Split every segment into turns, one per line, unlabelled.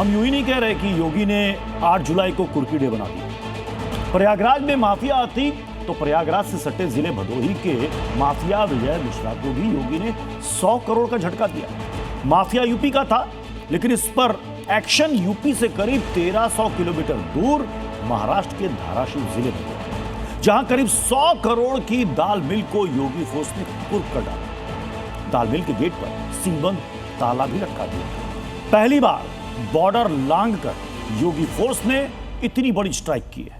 हम यूं ही नहीं कह रहे कि योगी ने 8 जुलाई को कुर्की डे बना दिया। प्रयागराज में माफिया आती तो प्रयागराज से सटे जिले भदोही के माफिया विजय मिश्रा को भी योगी ने 100 करोड़ का झटका दिया। माफिया यूपी का था, लेकिन इस पर एक्शन यूपी से करीब 1300 किलोमीटर दूर महाराष्ट्र के धाराशिव जिले में, जहां करीब 100 करोड़ की दाल मिल को योगी फोर्स ने कुर्क कर डाला। दाल मिल के गेट पर सीलबंद ताला भी लटका दिया। पहली बार बॉर्डर लांघकर योगी फोर्स ने इतनी बड़ी स्ट्राइक की है।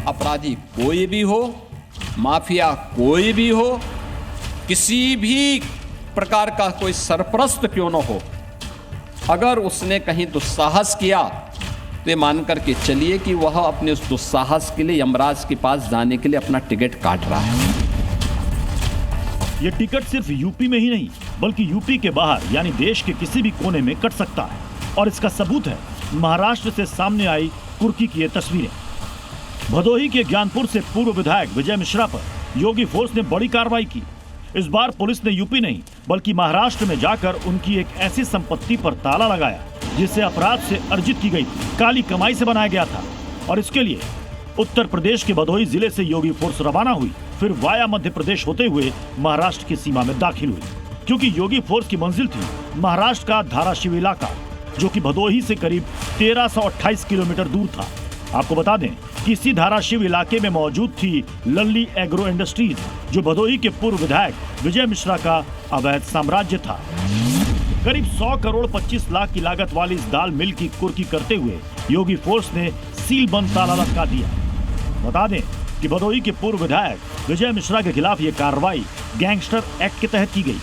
अपराधी कोई भी हो, माफिया कोई भी हो, किसी भी प्रकार का कोई सरपरस्त क्यों न हो, अगर उसने कहीं दुस्साहस किया तो ये मान करके चलिए कि वह अपने उस दुस्साहस के लिए यमराज के पास जाने के लिए अपना टिकट काट रहा है।
ये टिकट सिर्फ यूपी में ही नहीं, बल्कि यूपी के बाहर यानी देश के किसी भी कोने में कट सकता है। और इसका सबूत है महाराष्ट्र से सामने आई कुर्की की ये तस्वीरें। भदोही के ज्ञानपुर से पूर्व विधायक विजय मिश्रा पर योगी फोर्स ने बड़ी कार्रवाई की। इस बार पुलिस ने यूपी नहीं बल्कि महाराष्ट्र में जाकर उनकी एक ऐसी संपत्ति पर ताला लगाया जिसे अपराध से अर्जित की गई थी, काली कमाई से बनाया गया था। और इसके लिए उत्तर प्रदेश के भदोही जिले से योगी फोर्स रवाना हुई, फिर वाया मध्य प्रदेश होते हुए महाराष्ट्र की सीमा में दाखिल हुई, क्योंकि योगी फोर्स की मंजिल थी महाराष्ट्र का धाराशिव इलाका, जो कि भदोही से करीब 1328 किलोमीटर दूर था। आपको बता दें कि इसी धाराशिव इलाके में मौजूद थी लल्ली एग्रो इंडस्ट्रीज, जो भदोही के पूर्व विधायक विजय मिश्रा का अवैध साम्राज्य था। करीब 100 करोड़ 25 लाख की लागत वाली इस दाल मिल की कुर्की करते हुए योगी फोर्स ने सील बंद ताला लटका दिया। बता दें कि भदोही के पूर्व विधायक विजय मिश्रा के खिलाफ ये कार्रवाई गैंगस्टर एक्ट के तहत की गई।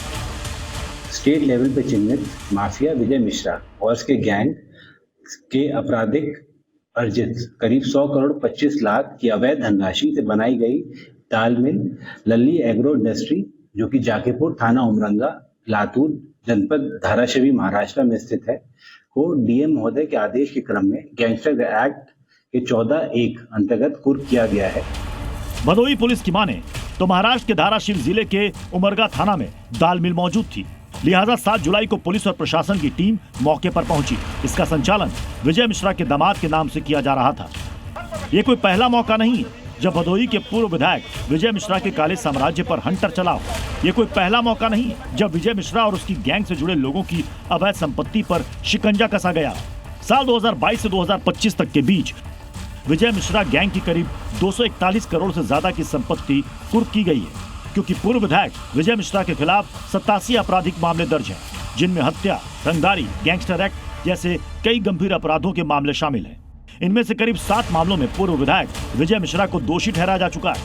स्टेट लेवल पर चिन्हित माफिया विजय मिश्रा और उसके गैंग के आपराधिक अर्जित करीब 100 करोड़ 25 लाख की अवैध धनराशि से बनाई गई दाल मिल लल्ली एग्रो इंडस्ट्री, जो कि जाकीपुर थाना उमरंगा लातूर जनपद धाराशिवी महाराष्ट्र में स्थित है, को डीएम महोदय के आदेश के क्रम में गैंगस्टर एक्ट के 14(1) अंतर्गत कुर्क किया गया है।
भदोही पुलिस की माने तो महाराष्ट्र के धाराशिव जिले के उमरगा थाना में दाल मिल मौजूद थी, लिहाजा 7 जुलाई को पुलिस और प्रशासन की टीम मौके पर पहुंची। इसका संचालन विजय मिश्रा के दामाद के नाम से किया जा रहा था। ये कोई पहला मौका नहीं जब भदोही के पूर्व विधायक विजय मिश्रा के काले साम्राज्य पर हंटर चला हो। ये कोई पहला मौका नहीं जब विजय मिश्रा और उसकी गैंग से जुड़े लोगों की अवैध संपत्ति पर शिकंजा कसा गया। साल 2022 से 2025 तक के बीच विजय मिश्रा गैंग की करीब 241 करोड़ से ज्यादा की संपत्ति कुर्क की गई है, क्योंकि पूर्व विधायक विजय मिश्रा के खिलाफ 87 आपराधिक मामले दर्ज हैं, जिनमें हत्या, रंगदारी, गैंगस्टर एक्ट जैसे कई गंभीर अपराधों के मामले शामिल हैं। इनमें से करीब 7 मामलों में पूर्व विधायक विजय मिश्रा को दोषी ठहराया जा चुका है।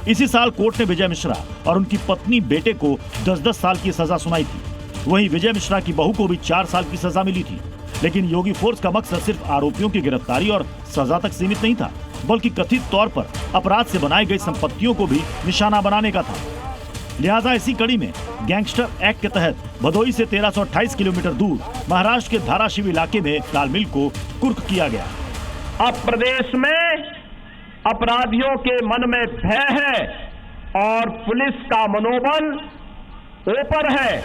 इसी साल कोर्ट ने विजय मिश्रा और उनकी पत्नी बेटे को 10-10 साल की सजा सुनाई थी। वहीं विजय मिश्रा की बहू को भी 4 साल की सजा मिली थी। लेकिन योगी फोर्स का मकसद सिर्फ आरोपियों की गिरफ्तारी और सजा तक सीमित नहीं था, बल्कि कथित तौर पर अपराध से बनाई गई संपत्तियों को भी निशाना बनाने का था। लिहाजा इसी कड़ी में गैंगस्टर एक्ट के तहत भदोही से 1328 किलोमीटर दूर महाराष्ट्र के धाराशिव इलाके में दाल मिल को कुर्क किया गया।
अब प्रदेश में अपराधियों के मन में भय है और पुलिस का मनोबल ऊपर है।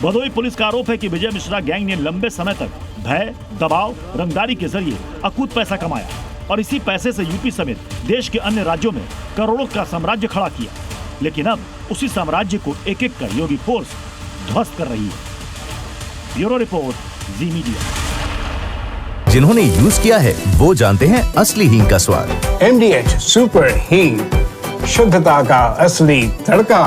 भदोही पुलिस का आरोप है कि विजय मिश्रा गैंग ने लंबे समय तक भय, दबाव, रंगदारी के जरिए अकूत पैसा कमाया और इसी पैसे से यूपी समेत देश के अन्य राज्यों में करोड़ों का साम्राज्य खड़ा किया। लेकिन अब उसी साम्राज्य को एक एक कर योगी फोर्स ध्वस्त कर रही है। ब्यूरो रिपोर्ट, जी मीडिया।
जिन्होंने यूज किया है वो जानते हैं असली हींग का स्वाद।
MDH सुपर हींग, शुद्धता का असली तड़का।